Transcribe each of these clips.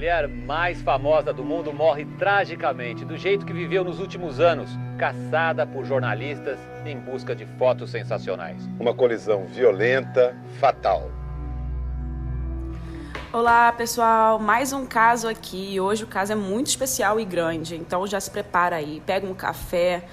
mulher mais famosa do mundo morre tragicamente, do jeito que viveu nos últimos anos, caçada por jornalistas em busca de fotos sensacionais. Uma colisão violenta, fatal. Olá, pessoal. Mais um caso aqui. Hoje o caso é muito especial e grande, então já se prepara aí, pega um café,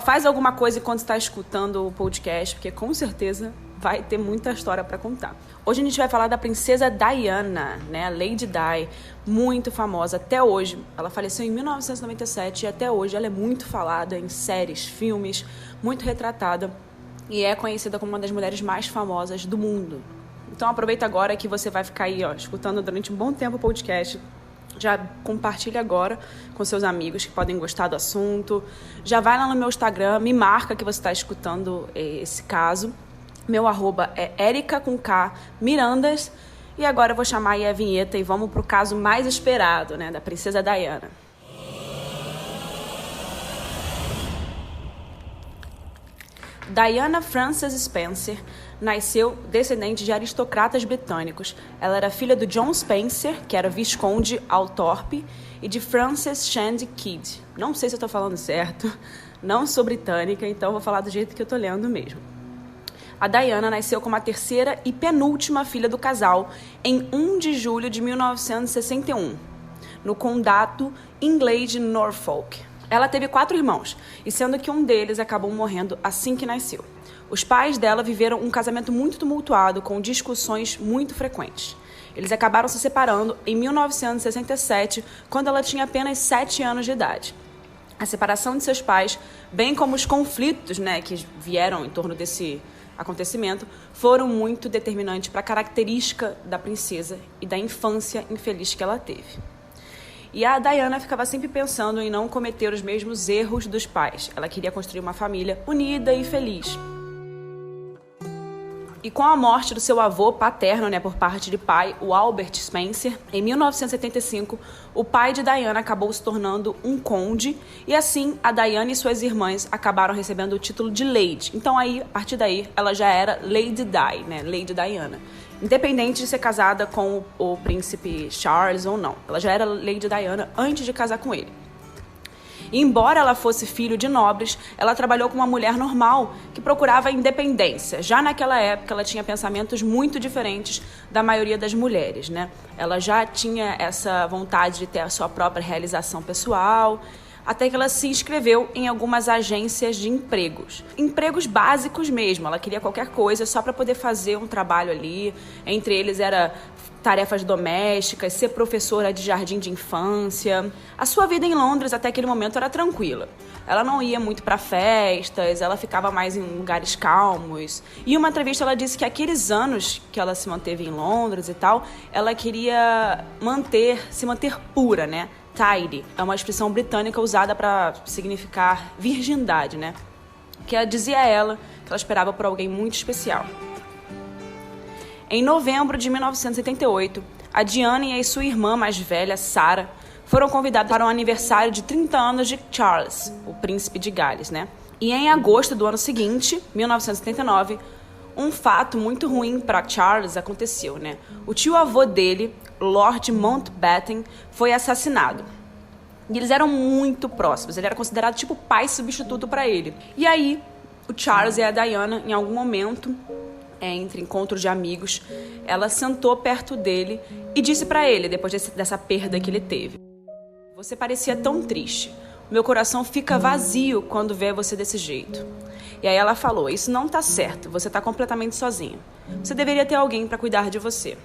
faz alguma coisa enquanto está escutando o podcast, porque com certeza vai ter muita história para contar. Hoje a gente vai falar da princesa Diana, né? Lady Di, muito famosa até hoje. Ela faleceu em 1997 e até hoje ela é muito falada em séries, filmes, muito retratada e é conhecida como uma das mulheres mais famosas do mundo. Então aproveita agora que você vai ficar aí, escutando durante um bom tempo o podcast. Já compartilha agora com seus amigos que podem gostar do assunto. Já vai lá no meu Instagram, me marca que você está escutando esse caso. Meu arroba é Erica com K Mirandas. E agora eu vou chamar aí a vinheta e vamos pro caso mais esperado, né, da princesa Diana. Diana Frances Spencer nasceu descendente de aristocratas britânicos. Ela era filha do John Spencer, que era visconde Althorpe, e de Frances Shandy Kidd. Não sei se eu estou falando certo, não sou britânica, então vou falar do jeito que eu estou lendo mesmo. A Diana nasceu como a terceira e penúltima filha do casal em 1 de julho de 1961, no condado inglês de Norfolk. Ela teve 4 irmãos, e sendo que um deles acabou morrendo assim que nasceu. Os pais dela viveram um casamento muito tumultuado, com discussões muito frequentes. Eles acabaram se separando em 1967, quando ela tinha apenas 7 anos de idade. A separação de seus pais, bem como os conflitos, que vieram em torno desse acontecimento, foram muito determinantes para a característica da princesa e da infância infeliz que ela teve. E a Diana ficava sempre pensando em não cometer os mesmos erros dos pais. Ela queria construir uma família unida e feliz. E com a morte do seu avô paterno, por parte de pai, o Albert Spencer, em 1975, o pai de Diana acabou se tornando um conde, e assim a Diana e suas irmãs acabaram recebendo o título de Lady. Então aí, a partir daí, ela já era Lady Di, Lady Diana. Independente de ser casada com o príncipe Charles ou não. Ela já era Lady Diana antes de casar com ele. E embora ela fosse filho de nobres, ela trabalhou com uma mulher normal que procurava independência. Já naquela época, ela tinha pensamentos muito diferentes da maioria das mulheres, Ela já tinha essa vontade de ter a sua própria realização pessoal, até que ela se inscreveu em algumas agências de empregos. Empregos básicos mesmo, ela queria qualquer coisa só para poder fazer um trabalho ali. Entre eles era tarefas domésticas, ser professora de jardim de infância. A sua vida em Londres até aquele momento era tranquila. Ela não ia muito para festas, ela ficava mais em lugares calmos. E em uma entrevista ela disse que aqueles anos que ela se manteve em Londres e tal, ela queria se manter pura, Tidy. É uma expressão britânica usada para significar virgindade, Que dizia a ela que ela esperava por alguém muito especial. Em novembro de 1978, a Diana e a sua irmã mais velha, Sarah, foram convidadas para um aniversário de 30 anos de Charles, o príncipe de Gales, E em agosto do ano seguinte, 1979, um fato muito ruim para Charles aconteceu, O tio-avô dele, Lord Mountbatten, foi assassinado. E eles eram muito próximos, ele era considerado tipo pai substituto para ele. E aí, o Charles e a Diana, em algum momento, entre encontros de amigos, ela sentou perto dele e disse para ele, depois dessa perda que ele teve: "Você parecia tão triste. Meu coração fica vazio quando vê você desse jeito." E aí ela falou: "Isso não tá certo, você tá completamente sozinho. Você deveria ter alguém para cuidar de você."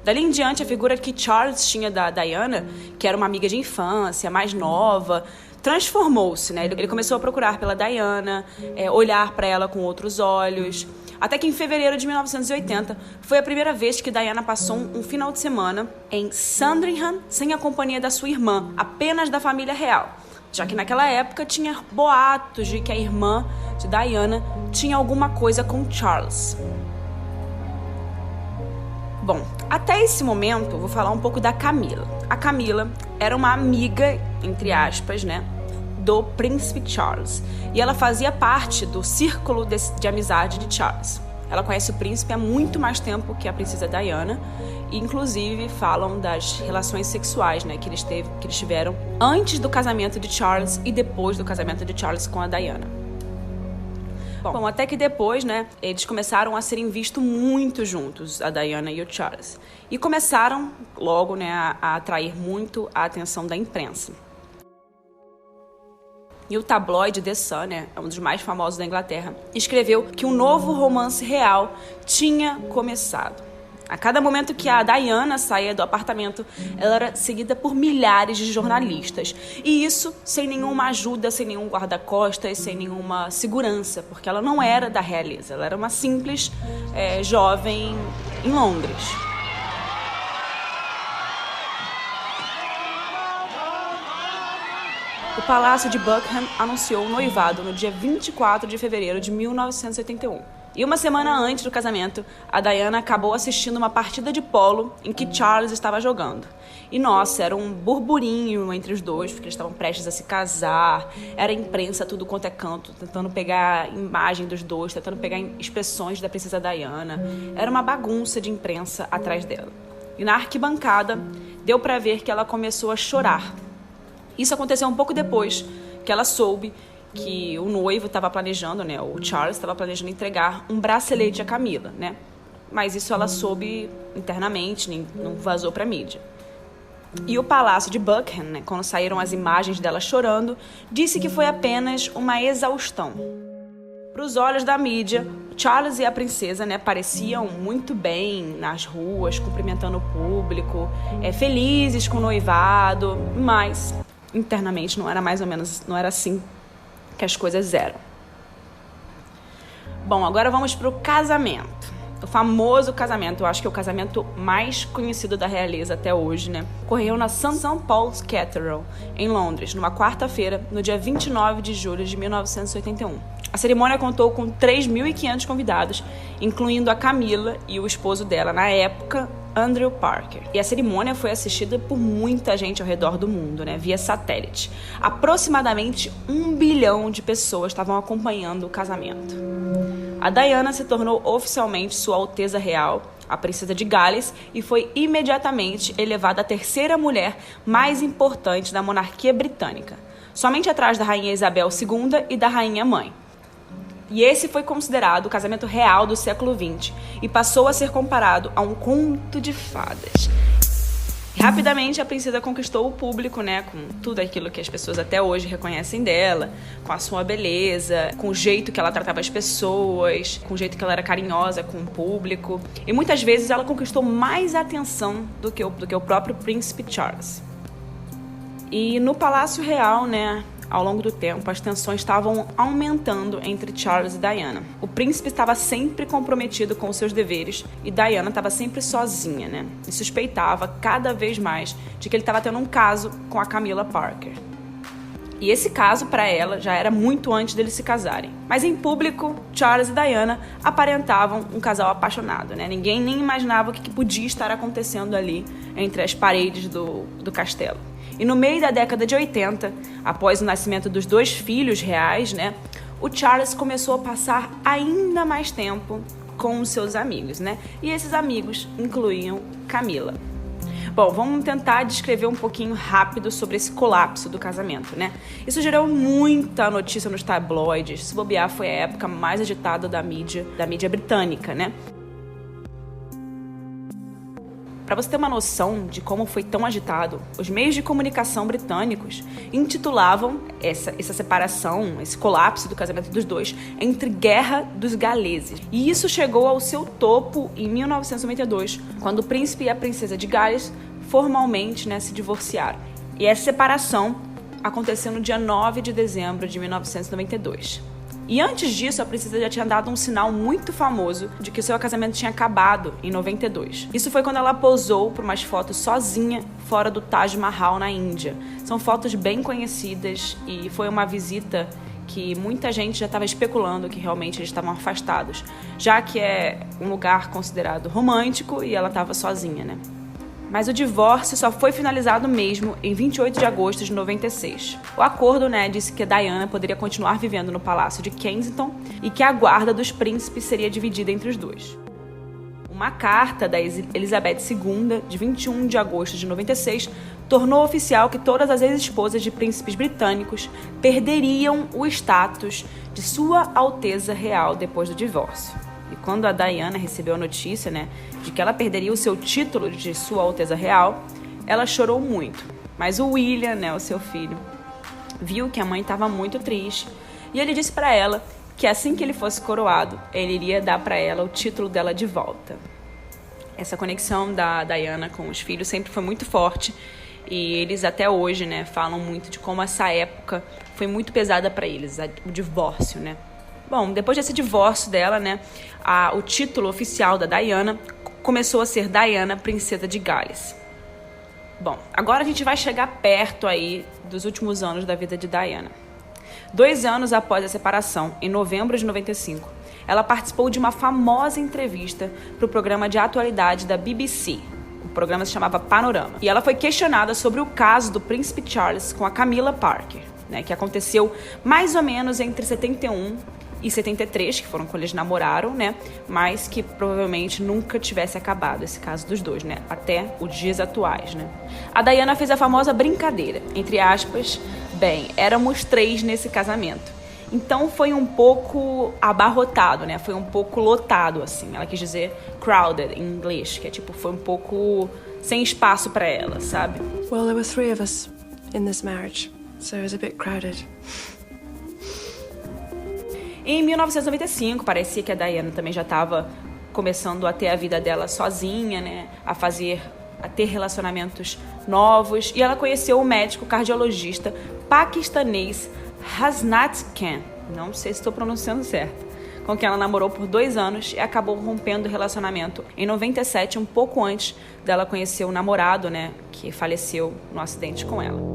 Dali em diante, a figura que Charles tinha da Diana, que era uma amiga de infância, mais nova, transformou-se, Ele começou a procurar pela Diana, olhar para ela com outros olhos. Até que em fevereiro de 1980, foi a primeira vez que Diana passou um final de semana em Sandringham, sem a companhia da sua irmã, apenas da família real. Já que naquela época tinha boatos de que a irmã de Diana tinha alguma coisa com Charles. Bom, até esse momento, vou falar um pouco da Camila. A Camila era uma amiga, entre aspas, do príncipe Charles. E ela fazia parte do círculo de amizade de Charles. ela conhece o príncipe há muito mais tempo que a princesa Diana. E, inclusive, falam das relações sexuais, né, que eles tiveram antes do casamento de Charles e depois do casamento de Charles com a Diana. Bom, até que depois, né, eles começaram a serem vistos muito juntos, a Diana e o Charles. E começaram logo, né, a atrair muito a atenção da imprensa. E o tabloide The Sun, né, é um dos mais famosos da Inglaterra, escreveu que um novo romance real tinha começado. A cada momento que a Diana saía do apartamento, ela era seguida por milhares de jornalistas. E isso sem nenhuma ajuda, sem nenhum guarda-costas, sem nenhuma segurança, porque ela não era da realeza, ela era uma simples jovem em Londres. O Palácio de Buckingham anunciou o noivado no dia 24 de fevereiro de 1981. E uma semana antes do casamento, a Diana acabou assistindo uma partida de polo em que Charles estava jogando. E, nossa, era um burburinho entre os dois, porque eles estavam prestes a se casar. Era imprensa tudo quanto é canto, tentando pegar imagem dos dois, tentando pegar expressões da princesa Diana. Era uma bagunça de imprensa atrás dela. E na arquibancada, deu para ver que ela começou a chorar. Isso aconteceu um pouco depois que ela soube que o noivo estava planejando, né, o Charles estava planejando entregar um bracelete a Camila, né? Mas isso ela soube internamente, nem não vazou para a mídia. E o Palácio de Buckingham, né, quando saíram as imagens dela chorando, disse que foi apenas uma exaustão. Para os olhos da mídia, Charles e a princesa, né, pareciam muito bem nas ruas, cumprimentando o público, felizes com o noivado, mas internamente não era assim que as coisas eram. Bom, agora vamos para o casamento. O famoso casamento, eu acho que é o casamento mais conhecido da realeza até hoje, né? Ocorreu na St. Paul's Cathedral, em Londres, numa quarta-feira, no dia 29 de julho de 1981. A cerimônia contou com 3.500 convidados, incluindo a Camila e o esposo dela, na época, Andrew Parker. E a cerimônia foi assistida por muita gente ao redor do mundo, né, via satélite. Aproximadamente 1 bilhão de pessoas estavam acompanhando o casamento. A Diana se tornou oficialmente Sua Alteza Real, a Princesa de Gales, e foi imediatamente elevada à terceira mulher mais importante da monarquia britânica, somente atrás da Rainha Isabel II e da Rainha Mãe. E esse foi considerado o casamento real do século XX e passou a ser comparado a um conto de fadas. E rapidamente a princesa conquistou o público, né, com tudo aquilo que as pessoas até hoje reconhecem dela, com a sua beleza, com o jeito que ela tratava as pessoas, com o jeito que ela era carinhosa com o público. E muitas vezes ela conquistou mais atenção do que o próprio príncipe Charles. E no Palácio Real, né, ao longo do tempo, as tensões estavam aumentando entre Charles e Diana. O príncipe estava sempre comprometido com os seus deveres e Diana estava sempre sozinha, né? E suspeitava cada vez mais de que ele estava tendo um caso com a Camila Parker. E esse caso, para ela, já era muito antes deles se casarem. Mas em público, Charles e Diana aparentavam um casal apaixonado, né? Ninguém nem imaginava o que podia estar acontecendo ali entre as paredes do castelo. E no meio da década de 80, após o nascimento dos 2 filhos reais, né, o Charles começou a passar ainda mais tempo com os seus amigos, né? E esses amigos incluíam Camila. Bom, vamos tentar descrever um pouquinho rápido sobre esse colapso do casamento, né? Isso gerou muita notícia nos tabloides. Se bobear, foi a época mais agitada da mídia britânica, né? Para você ter uma noção de como foi tão agitado, os meios de comunicação britânicos intitulavam essa separação, esse colapso do casamento dos dois, entre Guerra dos Galeses. E isso chegou ao seu topo em 1992, quando o príncipe e a princesa de Gales formalmente, né, se divorciaram. E essa separação aconteceu no dia 9 de dezembro de 1992. E antes disso, a princesa já tinha dado um sinal muito famoso de que o seu casamento tinha acabado em 92. Isso foi quando ela posou por umas fotos sozinha fora do Taj Mahal, na Índia. São fotos bem conhecidas e foi uma visita que muita gente já estava especulando que realmente eles estavam afastados, já que é um lugar considerado romântico e ela estava sozinha, né? mas o divórcio só foi finalizado mesmo em 28 de agosto de 96. O acordo, disse que Diana poderia continuar vivendo no Palácio de Kensington e que a guarda dos príncipes seria dividida entre os dois. Uma carta da Elizabeth II, de 21 de agosto de 96, tornou oficial que todas as ex-esposas de príncipes britânicos perderiam o status de Sua Alteza Real depois do divórcio. E quando a Diana recebeu a notícia, de que ela perderia o seu título de Sua Alteza Real, ela chorou muito. Mas o William, o seu filho, viu que a mãe estava muito triste e ele disse para ela que assim que ele fosse coroado, ele iria dar para ela o título dela de volta. Essa conexão da Diana com os filhos sempre foi muito forte e eles até hoje, falam muito de como essa época foi muito pesada para eles, o divórcio, Bom, depois desse divórcio dela, o título oficial da Diana começou a ser Diana, Princesa de Gales. Bom, agora a gente vai chegar perto aí dos últimos anos da vida de Diana. 2 anos após a separação, em novembro de 95, ela participou de uma famosa entrevista para o programa de atualidade da BBC. O programa se chamava Panorama. E ela foi questionada sobre o caso do Príncipe Charles com a Camilla Parker, que aconteceu mais ou menos entre 71 e 73, que foram quando eles namoraram, mas que provavelmente nunca tivesse acabado esse caso dos dois, até os dias atuais, A Diana fez a famosa brincadeira, entre aspas, bem, éramos 3 nesse casamento. Então foi um pouco abarrotado, foi um pouco lotado, assim. Ela quis dizer crowded em inglês, que é foi um pouco sem espaço para ela, sabe? Well, there were 3 of us in this marriage, so it was a bit crowded. Em 1995, parecia que a Diana também já estava começando a ter a vida dela sozinha, a ter relacionamentos novos. E ela conheceu o médico cardiologista paquistanês Hasnat Khan, não sei se estou pronunciando certo, com quem ela namorou por 2 anos e acabou rompendo o relacionamento em 97, um pouco antes dela conhecer o namorado, que faleceu no acidente com ela.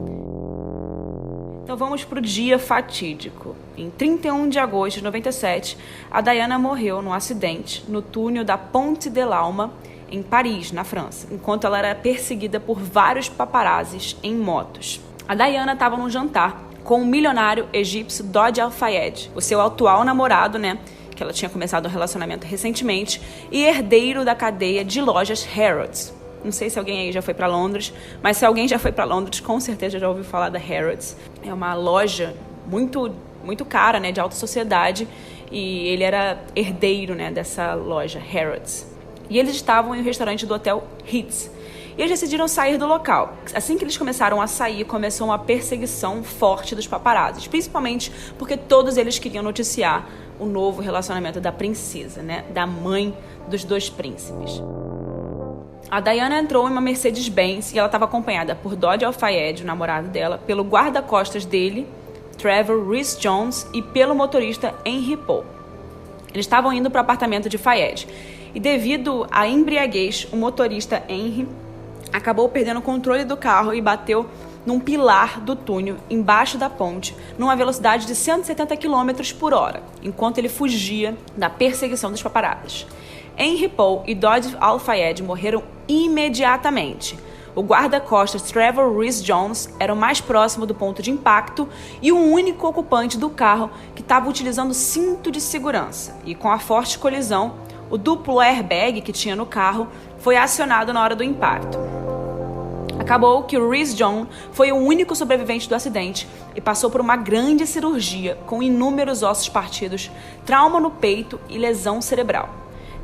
Então vamos para o dia fatídico. Em 31 de agosto de 97, a Diana morreu num acidente no túnel da Ponte de l'Alma, em Paris, na França, enquanto ela era perseguida por vários paparazzis em motos. A Diana estava num jantar com o milionário egípcio Dodi Al-Fayed, o seu atual namorado, que ela tinha começado um relacionamento recentemente, e herdeiro da cadeia de lojas Harrods. Não sei se alguém aí já foi para Londres, mas se alguém já foi para Londres, com certeza já ouviu falar da Harrods. É uma loja muito, muito cara, de alta sociedade, e ele era herdeiro, dessa loja Harrods. E eles estavam em um restaurante do hotel Ritz. E eles decidiram sair do local. Assim que eles começaram a sair, começou uma perseguição forte dos paparazzis, principalmente porque todos eles queriam noticiar o novo relacionamento da princesa, da mãe dos 2 príncipes. A Diana entrou em uma Mercedes-Benz e ela estava acompanhada por Dodi Al-Fayed, o namorado dela, pelo guarda-costas dele, Trevor Rhys-Jones, e pelo motorista Henry Paul. Eles estavam indo para o apartamento de Fayed. E devido à embriaguez, o motorista Henry acabou perdendo o controle do carro e bateu num pilar do túnel embaixo da ponte, numa velocidade de 170 km por hora, enquanto ele fugia da perseguição dos paparazzis. Henry Paul e Dodi Al-Fayed morreram imediatamente. O guarda-costas Trevor Rhys-Jones era o mais próximo do ponto de impacto e o único ocupante do carro que estava utilizando cinto de segurança. E com a forte colisão, o duplo airbag que tinha no carro foi acionado na hora do impacto. Acabou que o Rhys-Jones foi o único sobrevivente do acidente e passou por uma grande cirurgia com inúmeros ossos partidos, trauma no peito e lesão cerebral.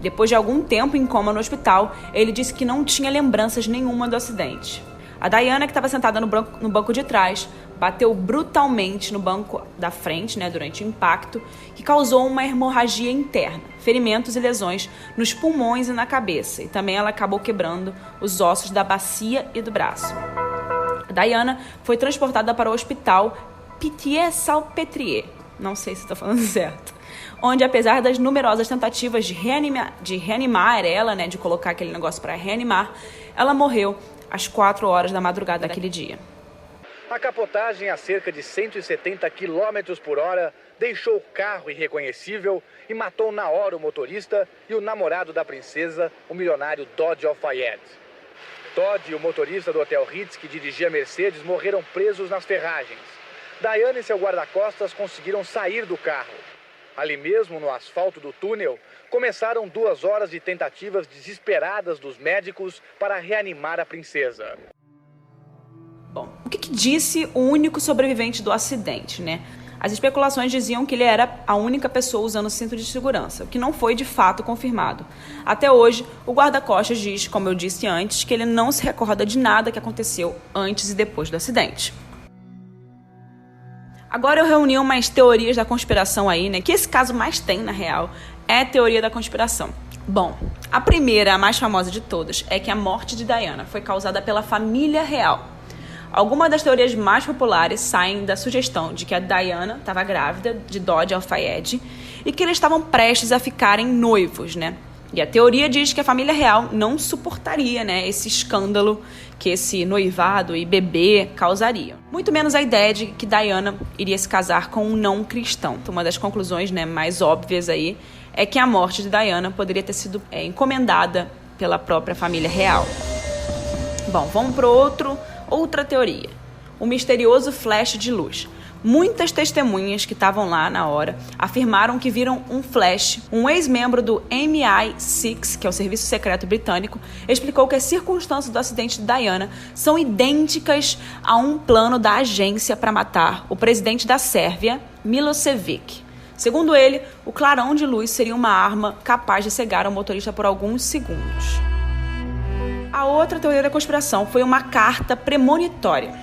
Depois de algum tempo em coma no hospital, ele disse que não tinha lembranças nenhuma do acidente. A Diana, que estava sentada no banco de trás, bateu brutalmente no banco da frente, durante o impacto, que causou uma hemorragia interna, ferimentos e lesões nos pulmões e na cabeça. E também ela acabou quebrando os ossos da bacia e do braço. A Diana foi transportada para o hospital Pitié-Salpêtrière, não sei se estou falando certo, onde, apesar das numerosas tentativas de reanimar ela, de colocar aquele negócio para reanimar, ela morreu às 4 horas da madrugada daquele dia. A capotagem a cerca de 170 km por hora deixou o carro irreconhecível e matou na hora o motorista e o namorado da princesa, o milionário Dodi Al-Fayed. Todd e o motorista do Hotel Ritz, que dirigia a Mercedes, morreram presos nas ferragens. Diana e seu guarda-costas conseguiram sair do carro. Ali mesmo, no asfalto do túnel, começaram 2 horas de tentativas desesperadas dos médicos para reanimar a princesa. Bom, o que disse o único sobrevivente do acidente, né? As especulações diziam que ele era a única pessoa usando cinto de segurança, o que não foi de fato confirmado. Até hoje, o guarda-costas diz, como eu disse antes, que ele não se recorda de nada que aconteceu antes e depois do acidente. Agora eu reuni umas teorias da conspiração aí, né? Que esse caso mais tem, na real, é a teoria da conspiração. Bom, a primeira, a mais famosa de todas, é que a morte de Diana foi causada pela família real. Algumas das teorias mais populares saem da sugestão de que a Diana estava grávida de Dodi Al-Fayed e que eles estavam prestes a ficarem noivos, né? E a teoria diz que a família real não suportaria, né, esse escândalo que esse noivado e bebê causariam. Muito menos a ideia de que Diana iria se casar com um não cristão. Então, uma das conclusões, né, mais óbvias aí é que a morte de Diana poderia ter sido encomendada pela própria família real. Bom, vamos para outra teoria, o misterioso flash de luz. Muitas testemunhas que estavam lá na hora afirmaram que viram um flash. Um ex-membro do MI6, que é o Serviço Secreto Britânico, explicou que as circunstâncias do acidente de Diana são idênticas a um plano da agência para matar o presidente da Sérvia, Milosevic. Segundo ele, o clarão de luz seria uma arma capaz de cegar o motorista por alguns segundos. A outra teoria da conspiração foi uma carta premonitória.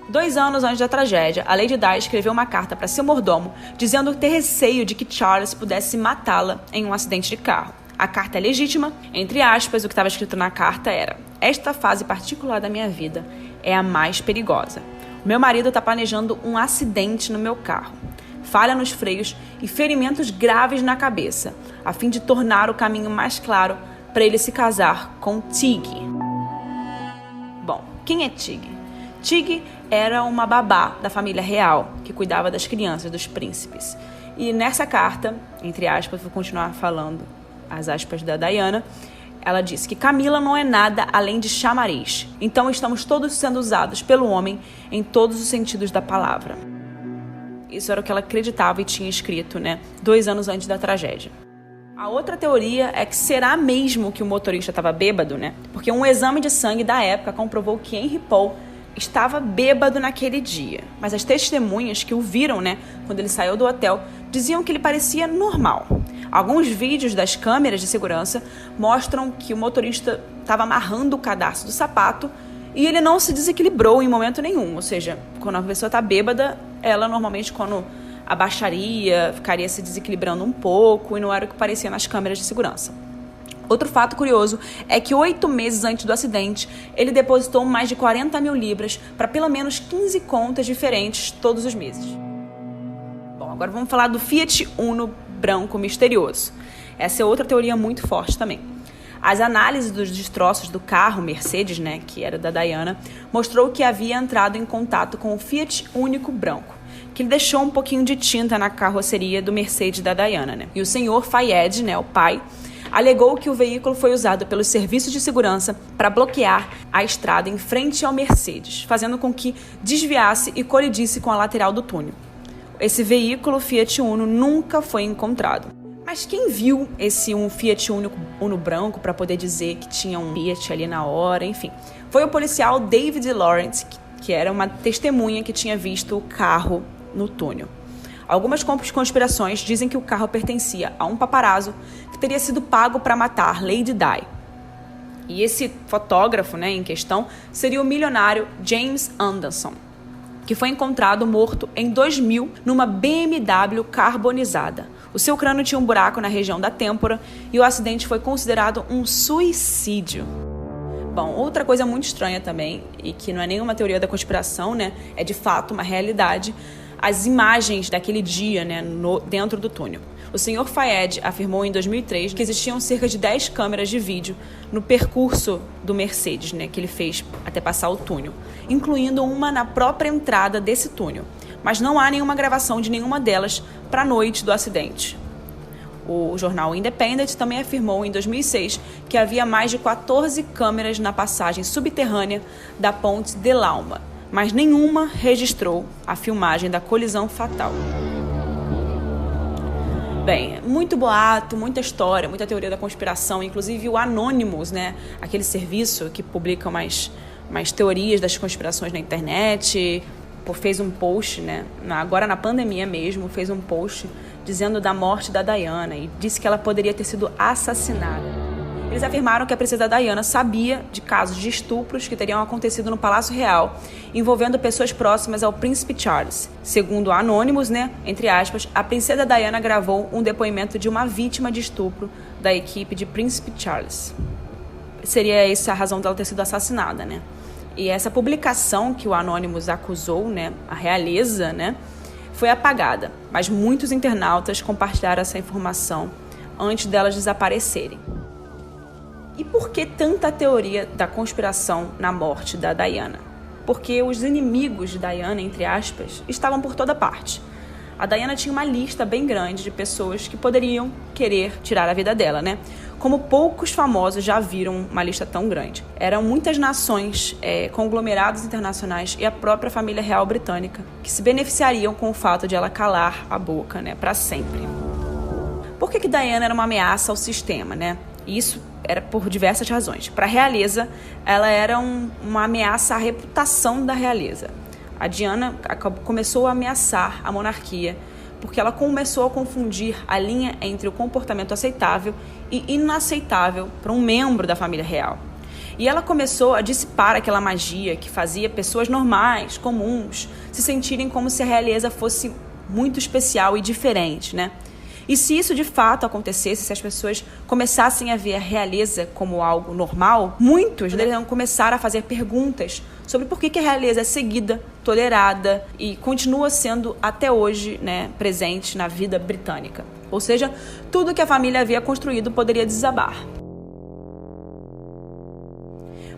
2 anos antes da tragédia, a Lady Di escreveu uma carta para seu mordomo dizendo ter receio de que Charles pudesse matá-la em um acidente de carro. A carta é legítima, entre aspas, o que estava escrito na carta era: esta fase particular da minha vida é a mais perigosa. O meu marido está planejando um acidente no meu carro. Falha nos freios e ferimentos graves na cabeça, a fim de tornar o caminho mais claro para ele se casar com Tig. Bom, quem é Tig? Tig era uma babá da família real, que cuidava das crianças, dos príncipes. E nessa carta, entre aspas, vou continuar falando as aspas da Diana, ela disse que Camila não é nada além de chamariz. Então estamos todos sendo usados pelo homem em todos os sentidos da palavra. Isso era o que ela acreditava e tinha escrito, né, 2 anos antes da tragédia. A outra teoria é que será mesmo que o motorista estava bêbado, né? Porque um exame de sangue da época comprovou que Henry Paul estava bêbado naquele dia. Mas as testemunhas que o viram, né, quando ele saiu do hotel, diziam que ele parecia normal. Alguns vídeos das câmeras de segurança mostram que o motorista estava amarrando o cadarço do sapato e ele não se desequilibrou em momento nenhum. Ou seja, quando a pessoa está bêbada, ela normalmente, quando abaixaria, ficaria se desequilibrando um pouco, e não era o que parecia nas câmeras de segurança. Outro fato curioso é que 8 meses antes do acidente, ele depositou mais de 40 mil libras para pelo menos 15 contas diferentes todos os meses. Bom, agora vamos falar do Fiat Uno branco misterioso. Essa é outra teoria muito forte também. As análises dos destroços do carro Mercedes, né, que era da Diana, mostrou que havia entrado em contato com o Fiat Único branco, que ele deixou um pouquinho de tinta na carroceria do Mercedes da Diana, né? E o senhor Fayed, né, o pai, alegou que o veículo foi usado pelos serviços de segurança para bloquear a estrada em frente ao Mercedes, fazendo com que desviasse e colidisse com a lateral do túnel. Esse veículo Fiat Uno nunca foi encontrado. Mas quem viu esse Fiat Uno branco para poder dizer que tinha um Fiat ali na hora, enfim, foi o policial David Lawrence, que era uma testemunha que tinha visto o carro no túnel. Algumas conspirações dizem que o carro pertencia a um paparazzo que teria sido pago para matar Lady Di. E esse fotógrafo, né, em questão seria o milionário James Anderson, que foi encontrado morto em 2000 numa BMW carbonizada. O seu crânio tinha um buraco na região da têmpora e o acidente foi considerado um suicídio. Bom, outra coisa muito estranha também, e que não é nenhuma teoria da conspiração, né, é de fato uma realidade, as imagens daquele dia, né, dentro do túnel. O senhor Fayed afirmou em 2003 que existiam cerca de 10 câmeras de vídeo no percurso do Mercedes, né, que ele fez até passar o túnel, incluindo uma na própria entrada desse túnel. Mas não há nenhuma gravação de nenhuma delas para a noite do acidente. O jornal Independent também afirmou em 2006 que havia mais de 14 câmeras na passagem subterrânea da ponte de L'Alma, mas nenhuma registrou a filmagem da colisão fatal. Bem, muito boato, muita história, muita teoria da conspiração, inclusive o Anonymous, né? Aquele serviço que publica mais teorias das conspirações na internet, fez um post, né? Agora na pandemia mesmo, fez um post dizendo da morte da Diana e disse que ela poderia ter sido assassinada. Eles afirmaram que a princesa Diana sabia de casos de estupros que teriam acontecido no Palácio Real, envolvendo pessoas próximas ao príncipe Charles. Segundo a Anonymous, né, entre aspas, a princesa Diana gravou um depoimento de uma vítima de estupro da equipe de príncipe Charles. Seria essa a razão dela ter sido assassinada, né? E essa publicação que o Anonymous acusou, né, a realeza, né, foi apagada, mas muitos internautas compartilharam essa informação antes delas desaparecerem. E por que tanta teoria da conspiração na morte da Diana? Porque os inimigos de Diana, entre aspas, estavam por toda parte. A Diana tinha uma lista bem grande de pessoas que poderiam querer tirar a vida dela, né? Como poucos famosos já viram uma lista tão grande. Eram muitas nações, conglomerados internacionais e a própria família real britânica que se beneficiariam com o fato de ela calar a boca, né, para sempre. Por que Diana era uma ameaça ao sistema, né? Isso era por diversas razões. Para a realeza, ela era uma ameaça à reputação da realeza. A Diana começou a ameaçar a monarquia porque ela começou a confundir a linha entre o comportamento aceitável e inaceitável para um membro da família real. E ela começou a dissipar aquela magia que fazia pessoas normais, comuns, se sentirem como se a realeza fosse muito especial e diferente, né? E se isso de fato acontecesse, se as pessoas começassem a ver a realeza como algo normal, muitos deveriam começar a fazer perguntas sobre por que a realeza é seguida, tolerada e continua sendo até hoje, né, presente na vida britânica. Ou seja, tudo que a família havia construído poderia desabar.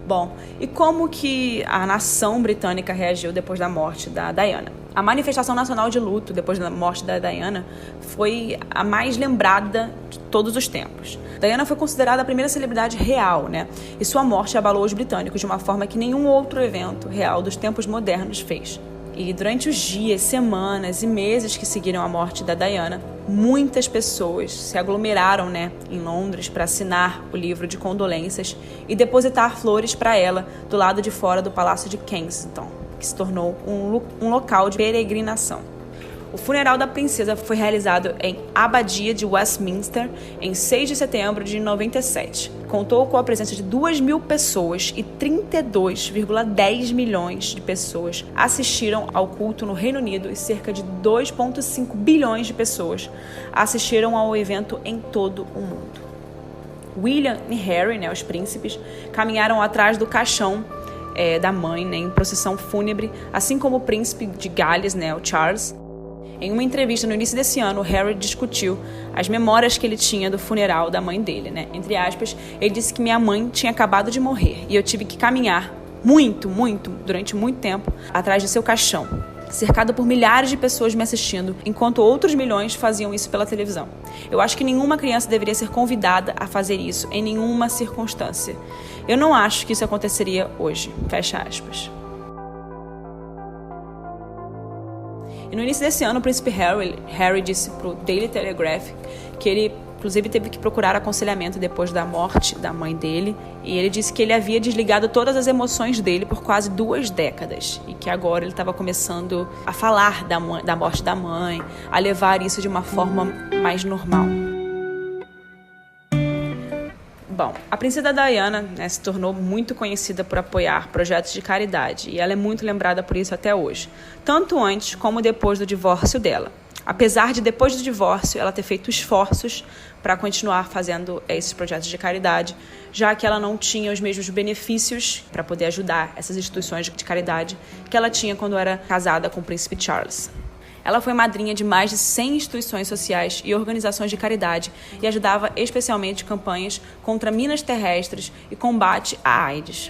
Bom, e como que a nação britânica reagiu depois da morte da Diana? A manifestação nacional de luto depois da morte da Diana foi a mais lembrada de todos os tempos. Diana foi considerada a primeira celebridade real, né? E sua morte abalou os britânicos de uma forma que nenhum outro evento real dos tempos modernos fez. E durante os dias, semanas e meses que seguiram a morte da Diana, muitas pessoas se aglomeraram, né, em Londres para assinar o livro de condolências e depositar flores para ela do lado de fora do Palácio de Kensington, que se tornou um local de peregrinação. O funeral da princesa foi realizado em Abadia de Westminster em 6 de setembro de 97. Contou com a presença de 2.000 pessoas e 32,10 milhões de pessoas assistiram ao culto no Reino Unido e cerca de 2,5 bilhões de pessoas assistiram ao evento em todo o mundo. William e Harry, né, os príncipes, caminharam atrás do caixão da mãe, né, em procissão fúnebre, assim como o príncipe de Gales, né, o Charles. Em uma entrevista no início desse ano, Harry discutiu as memórias que ele tinha do funeral da mãe dele, né? Entre aspas, ele disse que minha mãe tinha acabado de morrer e eu tive que caminhar durante muito tempo, atrás de seu caixão, cercado por milhares de pessoas me assistindo, enquanto outros milhões faziam isso pela televisão. Eu acho que nenhuma criança deveria ser convidada a fazer isso em nenhuma circunstância. Eu não acho que isso aconteceria hoje. Fecha aspas. E no início desse ano, o príncipe Harry disse para o Daily Telegraph que ele, inclusive, teve que procurar aconselhamento depois da morte da mãe dele. E ele disse que ele havia desligado todas as emoções dele por quase 2 décadas. E que agora ele estava começando a falar da morte da mãe, a levar isso de uma forma mais normal. Bom, a princesa Diana, né, se tornou muito conhecida por apoiar projetos de caridade e ela é muito lembrada por isso até hoje, tanto antes como depois do divórcio dela. Apesar de, depois do divórcio, ela ter feito esforços para continuar fazendo esses projetos de caridade, já que ela não tinha os mesmos benefícios para poder ajudar essas instituições de caridade que ela tinha quando era casada com o príncipe Charles. Ela foi madrinha de mais de 100 instituições sociais e organizações de caridade e ajudava especialmente campanhas contra minas terrestres e combate à AIDS.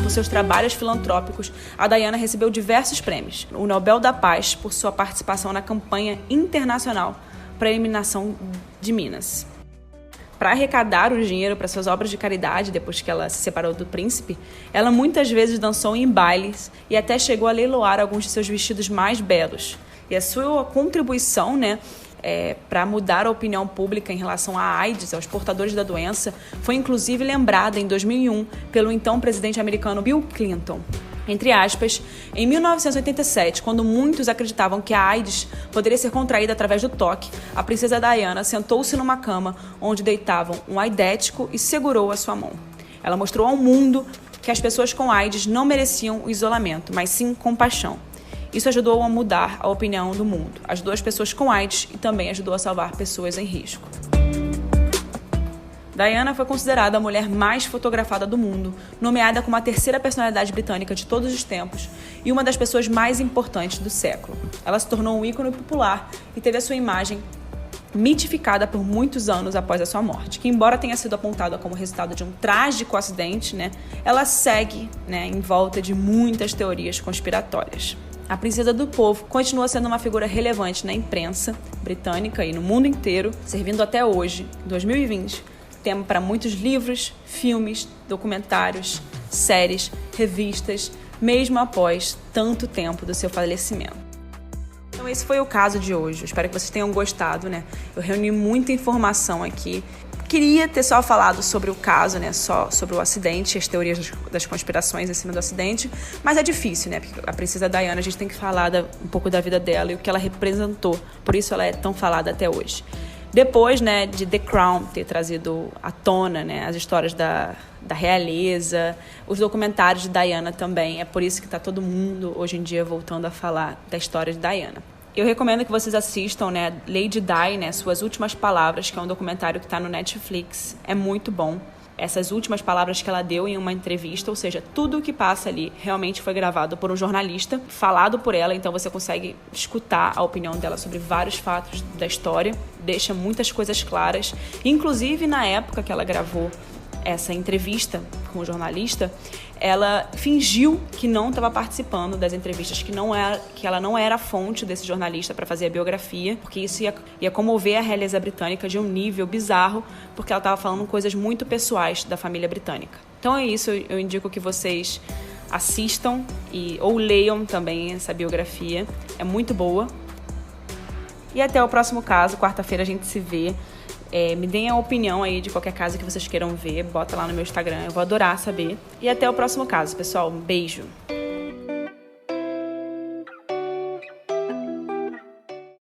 Por seus trabalhos filantrópicos, a Diana recebeu diversos prêmios. O Nobel da Paz por sua participação na campanha internacional para a eliminação de Minas. Para arrecadar o dinheiro para suas obras de caridade, depois que ela se separou do príncipe, ela muitas vezes dançou em bailes e até chegou a leiloar alguns de seus vestidos mais belos. E a sua contribuição, para mudar a opinião pública em relação à AIDS, aos portadores da doença, foi inclusive lembrada em 2001 pelo então presidente americano Bill Clinton. Entre aspas, em 1987, quando muitos acreditavam que a AIDS poderia ser contraída através do toque, a princesa Diana sentou-se numa cama onde deitavam um aidético e segurou a sua mão. Ela mostrou ao mundo que as pessoas com AIDS não mereciam o isolamento, mas sim compaixão. Isso ajudou a mudar a opinião do mundo, ajudou as pessoas com AIDS e também ajudou a salvar pessoas em risco. Diana foi considerada a mulher mais fotografada do mundo, nomeada como a terceira personalidade britânica de todos os tempos e uma das pessoas mais importantes do século. Ela se tornou um ícone popular e teve a sua imagem mitificada por muitos anos após a sua morte, que embora tenha sido apontada como resultado de um trágico acidente, ela segue em volta de muitas teorias conspiratórias. A princesa do povo continua sendo uma figura relevante na imprensa britânica e no mundo inteiro, servindo até hoje, em 2020, tema para muitos livros, filmes, documentários, séries, revistas, mesmo após tanto tempo do seu falecimento. Então esse foi o caso de hoje. Eu espero que vocês tenham gostado, Eu reuni muita informação aqui. Queria ter só falado sobre o caso, só sobre o acidente, as teorias das conspirações em cima do acidente, mas é difícil, Porque a princesa Diana, a gente tem que falar um pouco da vida dela e o que ela representou. Por isso ela é tão falada até hoje. Depois, de The Crown ter trazido à tona, as histórias da realeza, os documentários de Diana também. É por isso que está todo mundo, hoje em dia, voltando a falar da história de Diana. Eu recomendo que vocês assistam, Lady Di, Suas Últimas Palavras, que é um documentário que está no Netflix. É muito bom. Essas últimas palavras que ela deu em uma entrevista, ou seja, tudo o que passa ali realmente foi gravado por um jornalista, falado por ela, então você consegue escutar a opinião dela sobre vários fatos da história, deixa muitas coisas claras. Inclusive, na época que ela gravou essa entrevista com o jornalista, ela fingiu que não estava participando das entrevistas, que ela não era a fonte desse jornalista para fazer a biografia, porque isso ia comover a realeza britânica de um nível bizarro, porque ela estava falando coisas muito pessoais da família britânica. Então é isso, eu indico que vocês assistam ou leiam também essa biografia, é muito boa. E até o próximo caso, quarta-feira a gente se vê. Me deem a opinião aí de qualquer caso que vocês queiram ver, bota lá no meu Instagram, eu vou adorar saber. E até o próximo caso, pessoal. Um beijo!